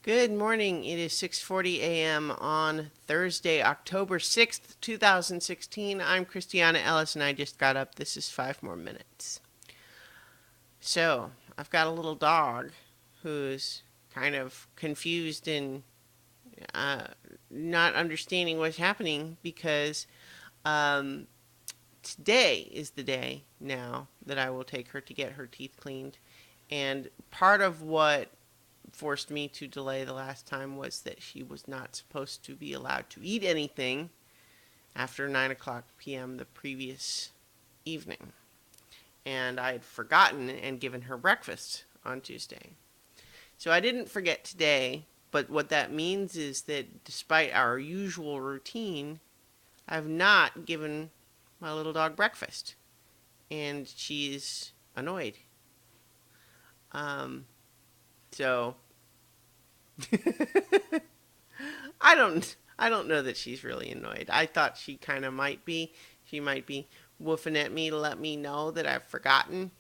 Good morning. It is 6:40 a.m. on Thursday, October 6th, 2016. I'm Christiana Ellis and I just got up. This is 5 more minutes. So, I've got a little dog who's kind of confused and uh, not understanding what's happening because um, today is the day now that I will take her to get her teeth cleaned. And part of what forced me to delay the last time was that she was not supposed to be allowed to eat anything after 9 o'clock p.m. the previous evening. And I had forgotten and given her breakfast on Tuesday. So I didn't forget today, but what that means is that despite our usual routine, I've not given my little dog breakfast. And she's annoyed. Um, so I don't know that she's really annoyed. I thought she kind of might be. She might be woofing at me to let me know that I've forgotten.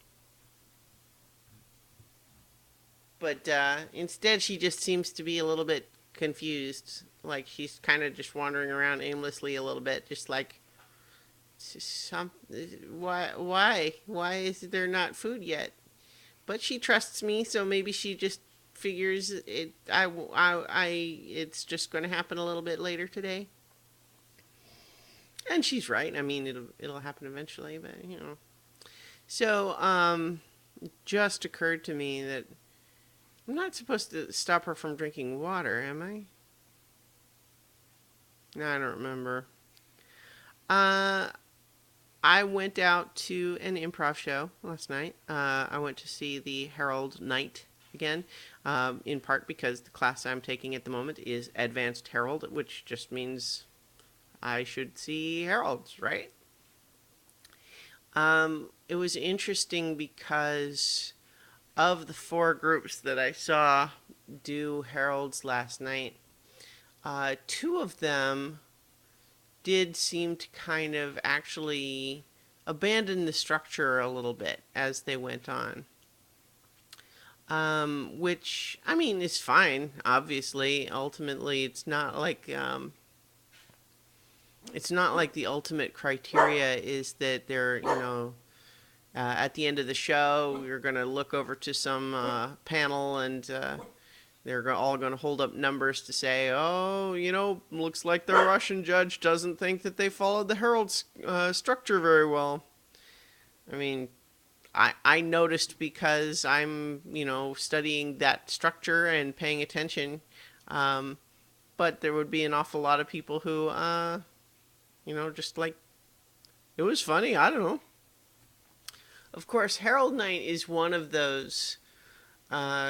But instead, she just seems to be a little bit confused. Like she's kind of just wandering around aimlessly a little bit, just like some. Why is there not food yet? But she trusts me, so maybe she just figures it. It's just going to happen a little bit later today. And she's right. I mean, it'll happen eventually, but you know. So, just occurred to me that I'm not supposed to stop her from drinking water, am I? No, I don't remember. Uh, I went out to an improv show last night. I went to see the Herald Knight again, in part because the class I'm taking at the moment is Advanced Herald, which just means I should see heralds, right? It was interesting because of the four groups that I saw do heralds last night, two of them did seem to kind of actually abandon the structure a little bit as they went on. Which, I mean, is fine, obviously. Ultimately, it's not like the ultimate criteria is that they're, at the end of the show, you're going to look over to some panel and they're all going to hold up numbers to say, oh, looks like the Russian judge doesn't think that they followed the Herald's structure very well. I mean, I noticed because I'm, studying that structure and paying attention. Um, but there would be an awful lot of people who, just like, it was funny. I don't know. Of course, Herald Night is one of those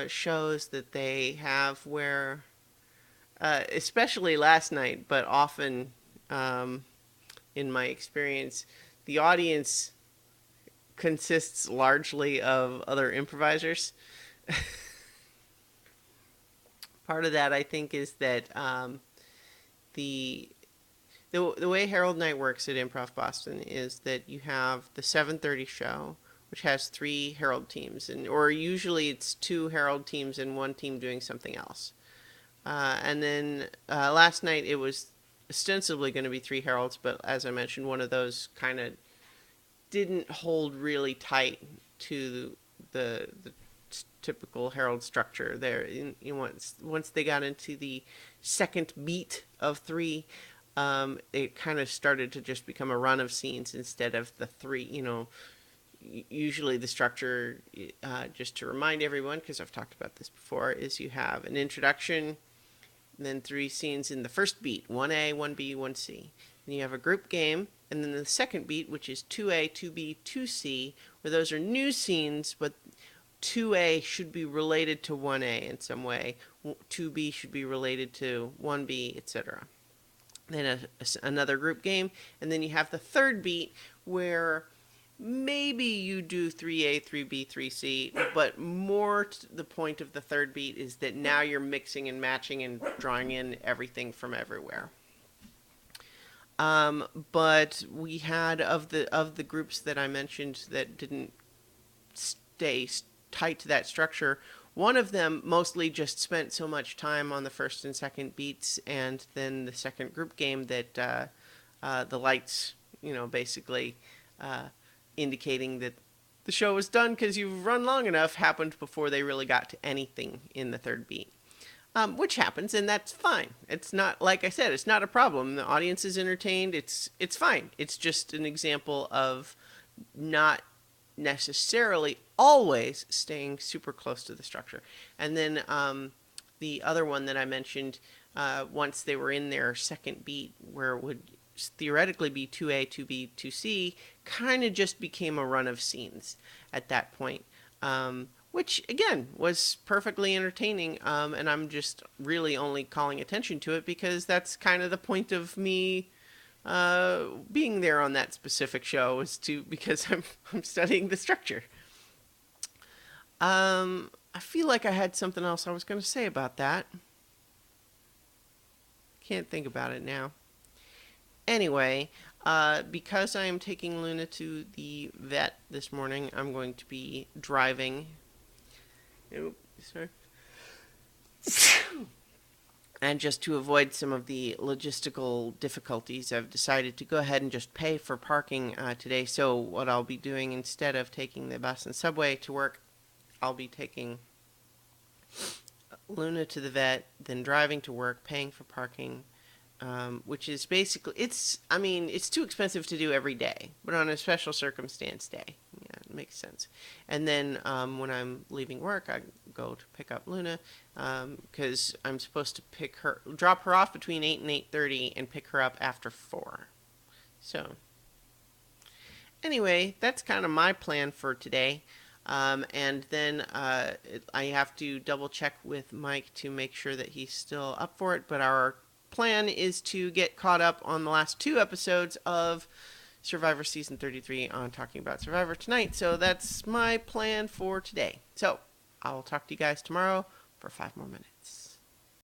shows that they have where, especially last night, but often in my experience, the audience consists largely of other improvisers. Part of that, I think, is that the the way Herald Night works at Improv Boston is that you have the 7:30 show, which has three Herald teams, or usually it's two Herald teams and one team doing something else. And then last night it was ostensibly going to be three Heralds, but as I mentioned, one of those kind of didn't hold really tight to the typical Herald structure there. Once they got into the second beat of three, it kind of started to just become a run of scenes instead of the three. Usually the structure, just to remind everyone, because I've talked about this before, is you have an introduction, and then three scenes in the first beat, 1A, 1B, 1C. Then you have a group game, and then the second beat, which is 2A, 2B, 2C, where those are new scenes, but 2A should be related to 1A in some way, 2B should be related to 1B, etc. Then another group game, and then you have the third beat where maybe you do 3A, 3B, 3C, but more to the point of the third beat is that now you're mixing and matching and drawing in everything from everywhere. But we had of the groups that I mentioned that didn't stay tight to that structure, One of them mostly just spent so much time on the first and second beats, and then the second group game that the lights, basically uh, indicating that the show was done because you've run long enough, happened before they really got to anything in the third beat. Which happens, and that's fine. It's not, like I said, it's not a problem. The audience is entertained. It's fine. It's just an example of not necessarily always staying super close to the structure. And then the other one that I mentioned, once they were in their second beat, where it would theoretically be 2A, 2B, 2C, kind of just became a run of scenes at that point. Which again was perfectly entertaining, and I'm just really only calling attention to it because that's kind of the point of me being there on that specific show, is because I'm studying the structure. I feel like I had something else I was going to say about that. Can't think about it now. Anyway, because I am taking Luna to the vet this morning, I'm going to be driving. Nope, sorry. And just to avoid some of the logistical difficulties, I've decided to go ahead and just pay for parking today. So what I'll be doing, instead of taking the bus and subway to work, I'll be taking Luna to the vet, then driving to work, paying for parking, which is basically, it's too expensive to do every day, but on a special circumstance day, yeah, it makes sense. And then when I'm leaving work, I go to pick up Luna, because I'm supposed to drop her off between 8 and 8:30 and pick her up after 4. So anyway, that's kind of my plan for today. And then I have to double check with Mike to make sure that he's still up for it. But our plan is to get caught up on the last 2 episodes of Survivor Season 33 on Talking About Survivor tonight. So that's my plan for today. So I'll talk to you guys tomorrow for 5 more minutes.